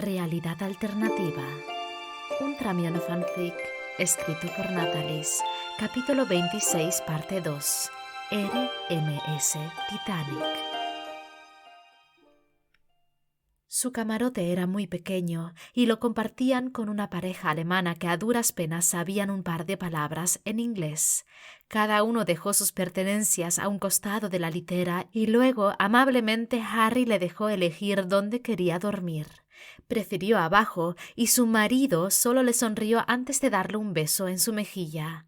Realidad alternativa. Un Tramiano fanfic escrito por Natalis. Capítulo 26, parte 2. RMS Titanic. Su camarote era muy pequeño y lo compartían con una pareja alemana que a duras penas sabían un par de palabras en inglés. Cada uno dejó sus pertenencias a un costado de la litera y luego amablemente Harry le dejó elegir dónde quería dormir. Prefirió abajo y su marido solo le sonrió antes de darle un beso en su mejilla.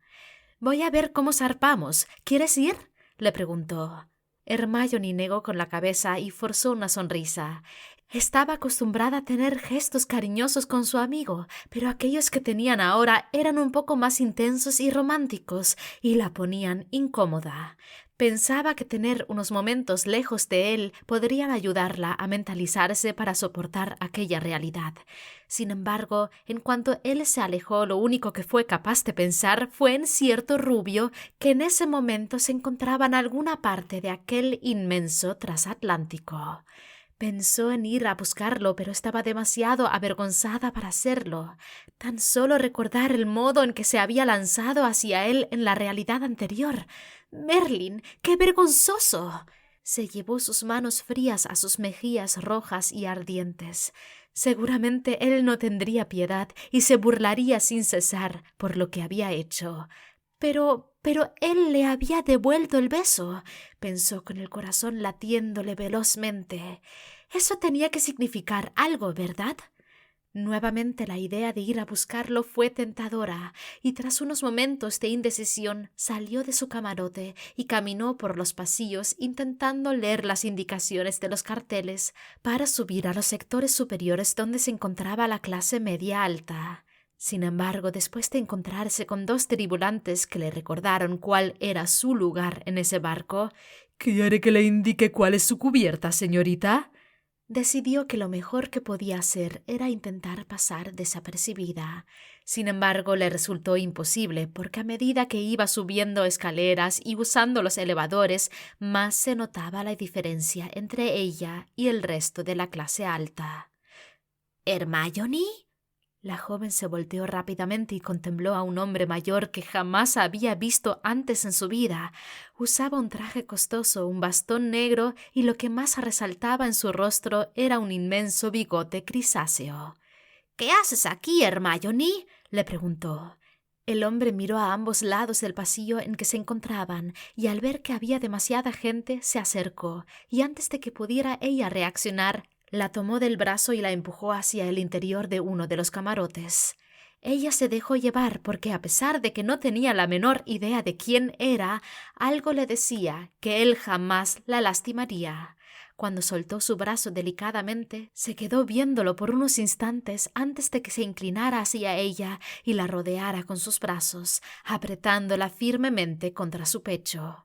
«Voy a ver cómo zarpamos. ¿Quieres ir?», le preguntó. Hermione negó con la cabeza y forzó una sonrisa. Estaba acostumbrada a tener gestos cariñosos con su amigo, pero aquellos que tenían ahora eran un poco más intensos y románticos y la ponían incómoda. Pensaba que tener unos momentos lejos de él podrían ayudarla a mentalizarse para soportar aquella realidad. Sin embargo, en cuanto él se alejó, lo único que fue capaz de pensar fue en cierto rubio que en ese momento se encontraba en alguna parte de aquel inmenso transatlántico. Pensó en ir a buscarlo, pero estaba demasiado avergonzada para hacerlo. Tan solo recordar el modo en que se había lanzado hacia él en la realidad anterior. ¡Merlin, qué vergonzoso! Se llevó sus manos frías a sus mejillas rojas y ardientes. Seguramente él no tendría piedad y se burlaría sin cesar por lo que había hecho. Pero él le había devuelto el beso, pensó con el corazón latiéndole velozmente. Eso tenía que significar algo, ¿verdad? Nuevamente la idea de ir a buscarlo fue tentadora, y tras unos momentos de indecisión salió de su camarote y caminó por los pasillos intentando leer las indicaciones de los carteles para subir a los sectores superiores donde se encontraba la clase media alta. Sin embargo, después de encontrarse con dos tripulantes que le recordaron cuál era su lugar en ese barco, «¿Quiere que le indique cuál es su cubierta, señorita?», decidió que lo mejor que podía hacer era intentar pasar desapercibida. Sin embargo, le resultó imposible porque a medida que iba subiendo escaleras y usando los elevadores, más se notaba la diferencia entre ella y el resto de la clase alta. «¿Hermione?». La joven se volteó rápidamente y contempló a un hombre mayor que jamás había visto antes en su vida. Usaba un traje costoso, un bastón negro y lo que más resaltaba en su rostro era un inmenso bigote grisáceo. «¿Qué haces aquí, Hermione?», le preguntó. El hombre miró a ambos lados del pasillo en que se encontraban y al ver que había demasiada gente se acercó y antes de que pudiera ella reaccionar, la tomó del brazo y la empujó hacia el interior de uno de los camarotes. Ella se dejó llevar porque a pesar de que no tenía la menor idea de quién era, algo le decía que él jamás la lastimaría. Cuando soltó su brazo delicadamente, se quedó viéndolo por unos instantes antes de que se inclinara hacia ella y la rodeara con sus brazos, apretándola firmemente contra su pecho.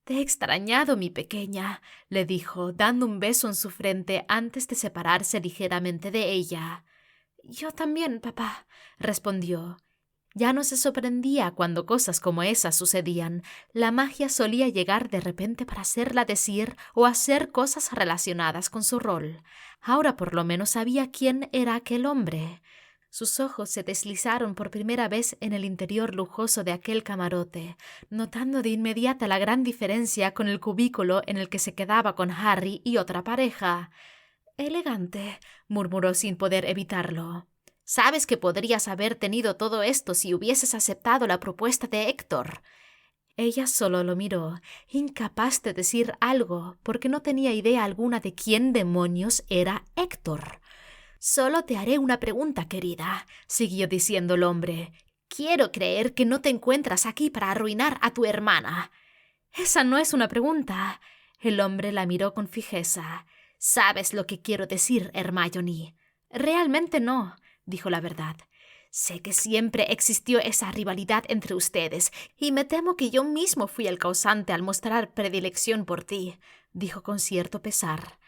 «Te he extrañado, mi pequeña», le dijo, dando un beso en su frente antes de separarse ligeramente de ella. «Yo también, papá», respondió. Ya no se sorprendía cuando cosas como esas sucedían. La magia solía llegar de repente para hacerla decir o hacer cosas relacionadas con su rol. Ahora por lo menos sabía quién era aquel hombre. Sus ojos se deslizaron por primera vez en el interior lujoso de aquel camarote, notando de inmediata la gran diferencia con el cubículo en el que se quedaba con Harry y otra pareja. «Elegante», murmuró sin poder evitarlo. «Sabes que podrías haber tenido todo esto si hubieses aceptado la propuesta de Héctor». Ella solo lo miró, incapaz de decir algo, porque no tenía idea alguna de quién demonios era Héctor. «Solo te haré una pregunta, querida», siguió diciendo el hombre. «Quiero creer que no te encuentras aquí para arruinar a tu hermana». «Esa no es una pregunta». El hombre la miró con fijeza. «¿Sabes lo que quiero decir, Hermione?» «Realmente no», dijo la verdad. «Sé que siempre existió esa rivalidad entre ustedes, y me temo que yo mismo fui el causante al mostrar predilección por ti», dijo con cierto pesar.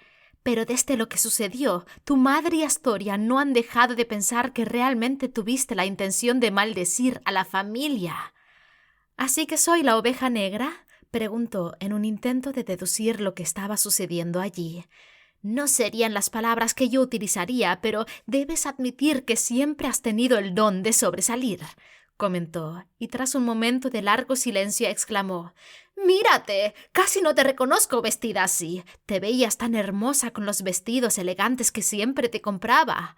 «Pero desde lo que sucedió, tu madre y Astoria no han dejado de pensar que realmente tuviste la intención de maldecir a la familia». «¿Así que soy la oveja negra?», preguntó en un intento de deducir lo que estaba sucediendo allí. No serían las palabras que yo utilizaría, pero debes admitir que siempre has tenido el don de sobresalir, comentó, y tras un momento de largo silencio exclamó: «Mírate, casi no te reconozco vestida así. Te veías tan hermosa con los vestidos elegantes que siempre te compraba».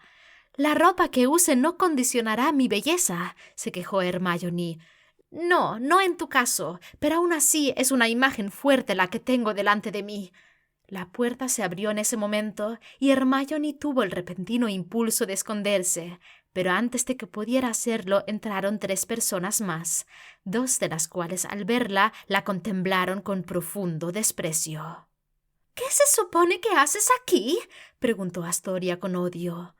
«La ropa que use no condicionará mi belleza», se quejó Hermione. «No, no en tu caso, pero aún así es una imagen fuerte la que tengo delante de mí». La puerta se abrió en ese momento y Hermione tuvo el repentino impulso de esconderse, pero antes de que pudiera hacerlo entraron 3 personas más, 2 de las cuales al verla la contemplaron con profundo desprecio. «¿Qué se supone que haces aquí?», preguntó Astoria con odio.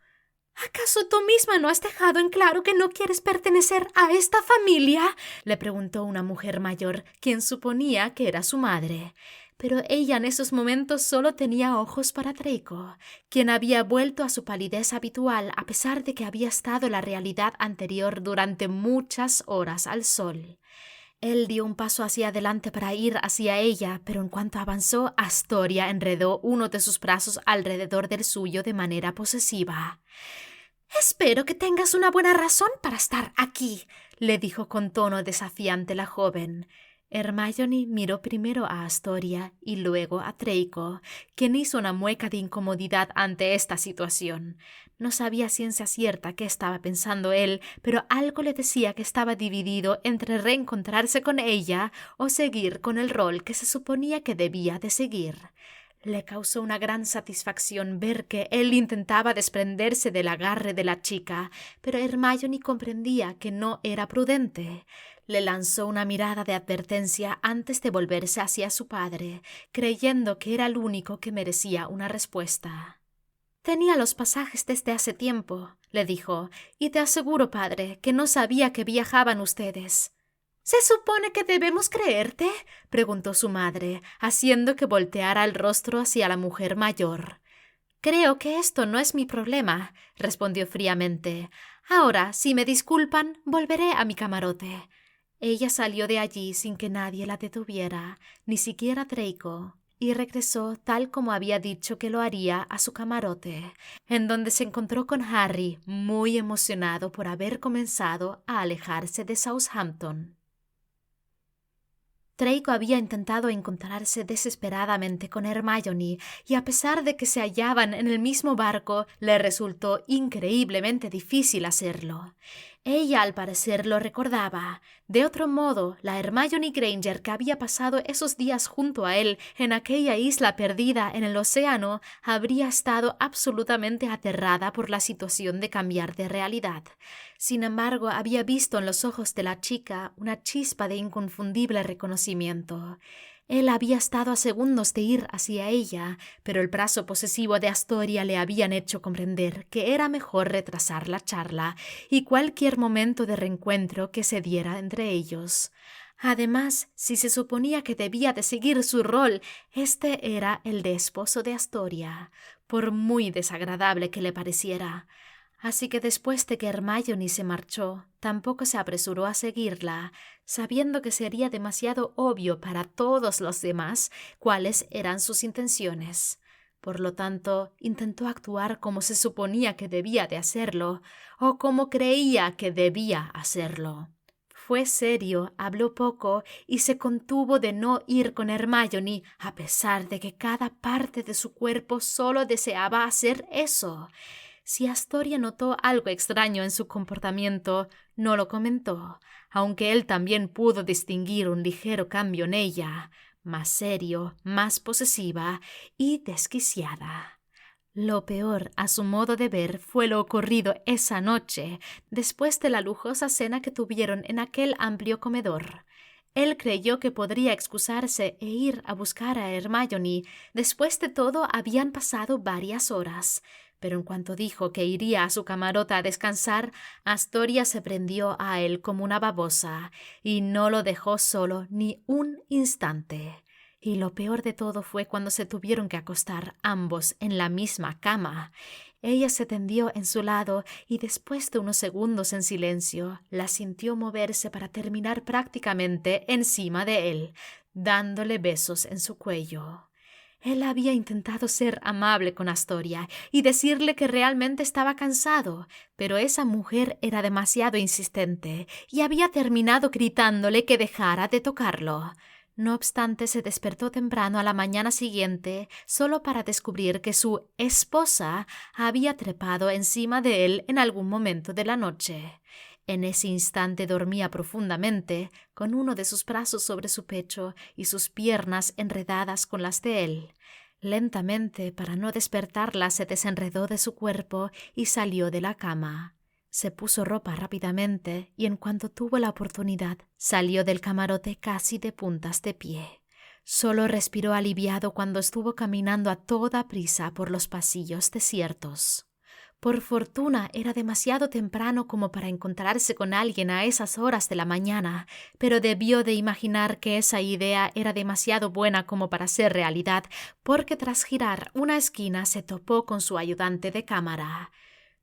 «¿Acaso tú misma no has dejado en claro que no quieres pertenecer a esta familia?», le preguntó una mujer mayor, quien suponía que era su madre. Pero ella en esos momentos solo tenía ojos para Draco, quien había vuelto a su palidez habitual a pesar de que había estado en la realidad anterior durante muchas horas al sol. Él dio un paso hacia adelante para ir hacia ella, pero en cuanto avanzó, Astoria enredó uno de sus brazos alrededor del suyo de manera posesiva. «Espero que tengas una buena razón para estar aquí», le dijo con tono desafiante la joven. Hermione miró primero a Astoria y luego a Draco, quien hizo una mueca de incomodidad ante esta situación. No sabía a ciencia cierta qué estaba pensando él, pero algo le decía que estaba dividido entre reencontrarse con ella o seguir con el rol que se suponía que debía de seguir. Le causó una gran satisfacción ver que él intentaba desprenderse del agarre de la chica, pero Hermione comprendía que no era prudente. Le lanzó una mirada de advertencia antes de volverse hacia su padre, creyendo que era el único que merecía una respuesta. «Tenía los pasajes desde hace tiempo», le dijo, «y te aseguro, padre, que no sabía que viajaban ustedes». «¿Se supone que debemos creerte?», preguntó su madre, haciendo que volteara el rostro hacia la mujer mayor. «Creo que esto no es mi problema», respondió fríamente. «Ahora, si me disculpan, volveré a mi camarote». Ella salió de allí sin que nadie la detuviera, ni siquiera Draco, y regresó tal como había dicho que lo haría a su camarote, en donde se encontró con Harry, muy emocionado por haber comenzado a alejarse de Southampton. Draco había intentado encontrarse desesperadamente con Hermione y a pesar de que se hallaban en el mismo barco, le resultó increíblemente difícil hacerlo. Ella al parecer lo recordaba. De otro modo, la Hermione Granger que había pasado esos días junto a él en aquella isla perdida en el océano habría estado absolutamente aterrada por la situación de cambiar de realidad. Sin embargo, había visto en los ojos de la chica una chispa de inconfundible reconocimiento. Él había estado a segundos de ir hacia ella, pero el brazo posesivo de Astoria le habían hecho comprender que era mejor retrasar la charla y cualquier momento de reencuentro que se diera entre ellos. Además, si se suponía que debía de seguir su rol, este era el de esposo de Astoria, por muy desagradable que le pareciera. Así que después de que Hermione se marchó, tampoco se apresuró a seguirla, sabiendo que sería demasiado obvio para todos los demás cuáles eran sus intenciones. Por lo tanto, intentó actuar como se suponía que debía de hacerlo, o como creía que debía hacerlo. Fue serio, habló poco y se contuvo de no ir con Hermione, a pesar de que cada parte de su cuerpo solo deseaba hacer eso. Si Astoria notó algo extraño en su comportamiento, no lo comentó, aunque él también pudo distinguir un ligero cambio en ella, más serio, más posesiva y desquiciada. Lo peor, a su modo de ver, fue lo ocurrido esa noche, después de la lujosa cena que tuvieron en aquel amplio comedor. Él creyó que podría excusarse e ir a buscar a Hermione. Después de todo, habían pasado varias horas. Pero en cuanto dijo que iría a su camarote a descansar, Astoria se prendió a él como una babosa y no lo dejó solo ni un instante. Y lo peor de todo fue cuando se tuvieron que acostar ambos en la misma cama. Ella se tendió en su lado y después de unos segundos en silencio, la sintió moverse para terminar prácticamente encima de él, dándole besos en su cuello. Él había intentado ser amable con Astoria y decirle que realmente estaba cansado, pero esa mujer era demasiado insistente y había terminado gritándole que dejara de tocarlo. No obstante, se despertó temprano a la mañana siguiente solo para descubrir que su esposa había trepado encima de él en algún momento de la noche. En ese instante dormía profundamente, con uno de sus brazos sobre su pecho y sus piernas enredadas con las de él. Lentamente, para no despertarla, se desenredó de su cuerpo y salió de la cama. Se puso ropa rápidamente y en cuanto tuvo la oportunidad, salió del camarote casi de puntas de pie. Solo respiró aliviado cuando estuvo caminando a toda prisa por los pasillos desiertos. Por fortuna era demasiado temprano como para encontrarse con alguien a esas horas de la mañana, pero debió de imaginar que esa idea era demasiado buena como para ser realidad, porque tras girar una esquina se topó con su ayudante de cámara.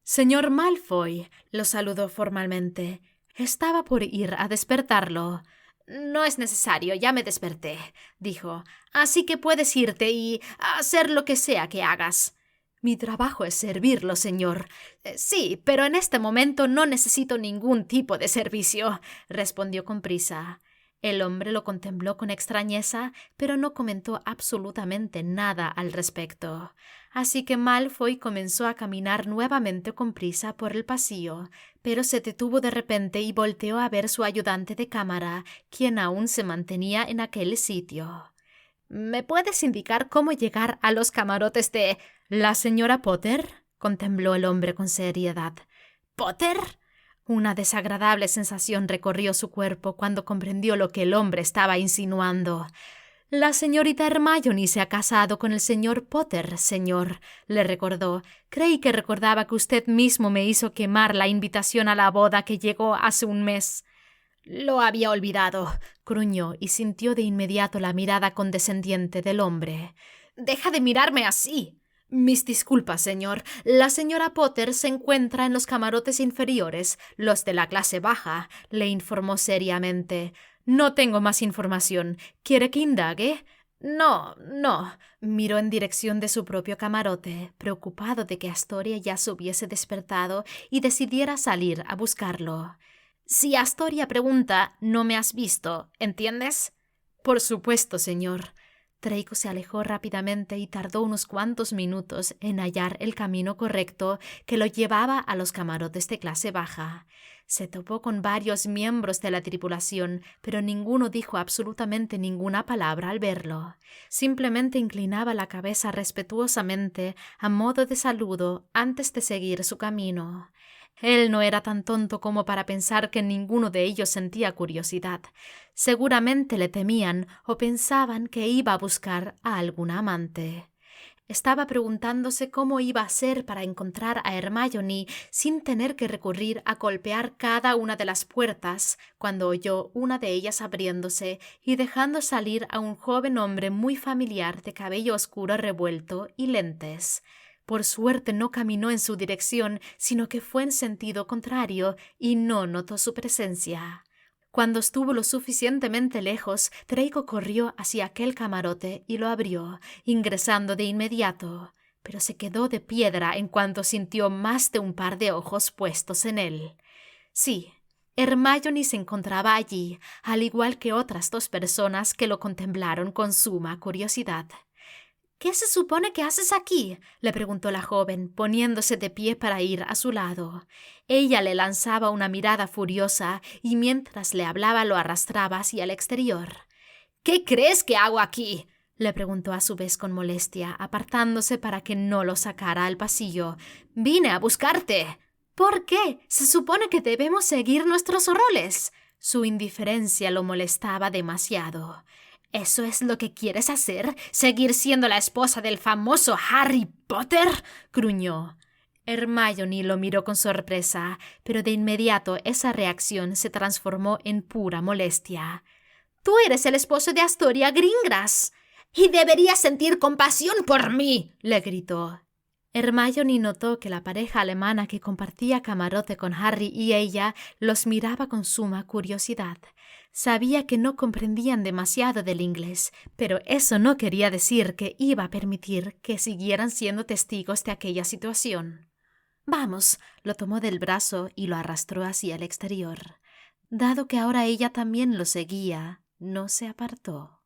«Señor Malfoy», lo saludó formalmente. Estaba por ir a despertarlo. «No es necesario, ya me desperté», dijo. «Así que puedes irte y hacer lo que sea que hagas». «Mi trabajo es servirlo, señor». «Sí, pero en este momento no necesito ningún tipo de servicio», respondió con prisa. El hombre lo contempló con extrañeza, pero no comentó absolutamente nada al respecto. Así que Malfoy comenzó a caminar nuevamente con prisa por el pasillo, pero se detuvo de repente y volteó a ver su ayudante de cámara, quien aún se mantenía en aquel sitio. «¿Me puedes indicar cómo llegar a los camarotes de la señora Potter?», contempló el hombre con seriedad. «¿Potter?». Una desagradable sensación recorrió su cuerpo cuando comprendió lo que el hombre estaba insinuando. «La señorita Hermione se ha casado con el señor Potter, señor», le recordó. «Creí que recordaba que usted mismo me hizo quemar la invitación a la boda que llegó hace un mes». «Lo había olvidado», gruñó y sintió de inmediato la mirada condescendiente del hombre. «Deja de mirarme así». «Mis disculpas, señor. La señora Potter se encuentra en los camarotes inferiores, los de la clase baja», le informó seriamente. «No tengo más información. ¿Quiere que indague?» «No, no», miró en dirección de su propio camarote, preocupado de que Astoria ya se hubiese despertado y decidiera salir a buscarlo. «Si Astoria pregunta, no me has visto, ¿entiendes?» «Por supuesto, señor». Draco se alejó rápidamente y tardó unos cuantos minutos en hallar el camino correcto que lo llevaba a los camarotes de clase baja. Se topó con varios miembros de la tripulación, pero ninguno dijo absolutamente ninguna palabra al verlo. Simplemente inclinaba la cabeza respetuosamente a modo de saludo antes de seguir su camino. Él no era tan tonto como para pensar que ninguno de ellos sentía curiosidad. Seguramente le temían o pensaban que iba a buscar a alguna amante. Estaba preguntándose cómo iba a hacer para encontrar a Hermione sin tener que recurrir a golpear cada una de las puertas, cuando oyó una de ellas abriéndose y dejando salir a un joven hombre muy familiar de cabello oscuro revuelto y lentes. Por suerte no caminó en su dirección, sino que fue en sentido contrario y no notó su presencia. Cuando estuvo lo suficientemente lejos, Draco corrió hacia aquel camarote y lo abrió, ingresando de inmediato, pero se quedó de piedra en cuanto sintió más de un par de ojos puestos en él. Sí, Hermione se encontraba allí, al igual que otras dos personas que lo contemplaron con suma curiosidad. «¿Qué se supone que haces aquí?», le preguntó la joven, poniéndose de pie para ir a su lado. Ella le lanzaba una mirada furiosa y mientras le hablaba lo arrastraba hacia el exterior. «¿Qué crees que hago aquí?», le preguntó a su vez con molestia, apartándose para que no lo sacara al pasillo. «Vine a buscarte». «¿Por qué? Se supone que debemos seguir nuestros roles». Su indiferencia lo molestaba demasiado. «¿Eso es lo que quieres hacer? ¿Seguir siendo la esposa del famoso Harry Potter?», gruñó. Hermione lo miró con sorpresa, pero de inmediato esa reacción se transformó en pura molestia. «Tú eres el esposo de Astoria Greengrass y deberías sentir compasión por mí», le gritó. Hermione notó que la pareja alemana que compartía camarote con Harry y ella los miraba con suma curiosidad. Sabía que no comprendían demasiado del inglés, pero eso no quería decir que iba a permitir que siguieran siendo testigos de aquella situación. Vamos, lo tomó del brazo y lo arrastró hacia el exterior. Dado que ahora ella también lo seguía, no se apartó.